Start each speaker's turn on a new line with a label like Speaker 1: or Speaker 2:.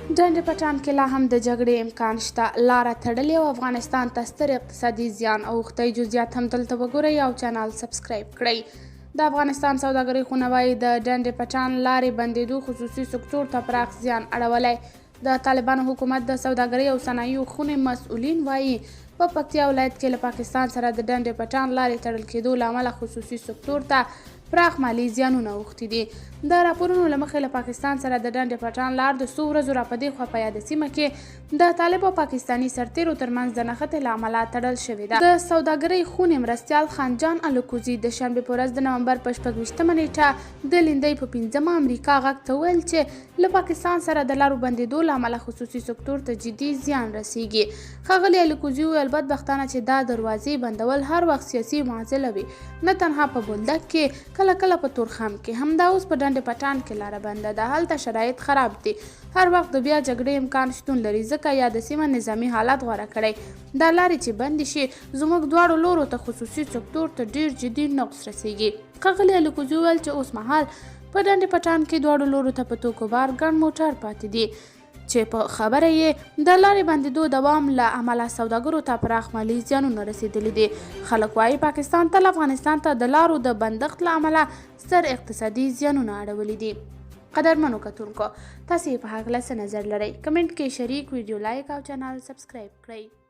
Speaker 1: ډنډ پټان کې لا هم د جګړې امکان شته، لاره تړلې او افغانستان ته ستر اقتصادي زیان اوښتی. جزئیات هم دلته وګورئ او چینل سبسکرایب کړئ. د افغانستان سوداګرۍ خونه وایي د ډنډ پټان لارې بندېدو خصوصي سکتور ته پراخ زیان اړولی. د طالبانو حکومت د سوداګرۍ او صنایعو خونې مسؤلین وایي په پکتیا ولایت کې له پاکستان سره د ډنډ پټان لارې تړل کېدو له امله خصوصي سکتور ته پراخ مالي زیانونه اوښتي دي. د راپورونو له مخې له پاکستان سره د ډنډ پټان لار د څو ورځو راپدې خوا په یاده سیمه کې د طالب او پاکستاني سرتیرو ترمنځ د نښتې له امله تړل شوې ده. د سوداګرۍ خونې مرستیال خانجان الکوزي د شنبې په ورځ د نومبر په 26مه نیټه د لیندۍ په 5مه امریکا غږ ته وویل چې له پاکستان سره د لارو بندېدو له امله خصوصي سکتور ته جدي زیان رسیږي. ښاغلي الکوزي وویل بدبختانه چې دا دروازې بندول هر وخت سیاسي معضله وي، نه تنها په بولدک کې، کله کله په تورخم کې، همدا اوس په ډنډ پټان کې لاره بنده ده. هلته شرایط خراب دي، هر وخت د بیا جګړې امکان شتون لري، ځکه یاده سیمه نظامي حالت غوره کړی. دا لارې چې بندې شي زموږ دواړو لورو ته خصوصي سکتور ته ډیر جدي نقص رسیږي. ښاغلي الکوزي وویل چې اوس مهال په ډنډ پټان کې دواړو لورو ته په توکو بار ګڼ موټر پاتې دي چې په خبره یې د لارې بندېدو دوام له امله سوداګرو ته پراخ مالي زیانونه رسېدلي دي. خلک وایي پاکستان تل افغانستان ته د لارو د بندښت له امله ستر اقتصادي زیانونه اړولي دي. قدرمنو کتونکو، تاسې په هکله څه نظر لرئ؟ کمنټ کې شریک، ویډیو لایک او چینل سبسکرایب کړئ.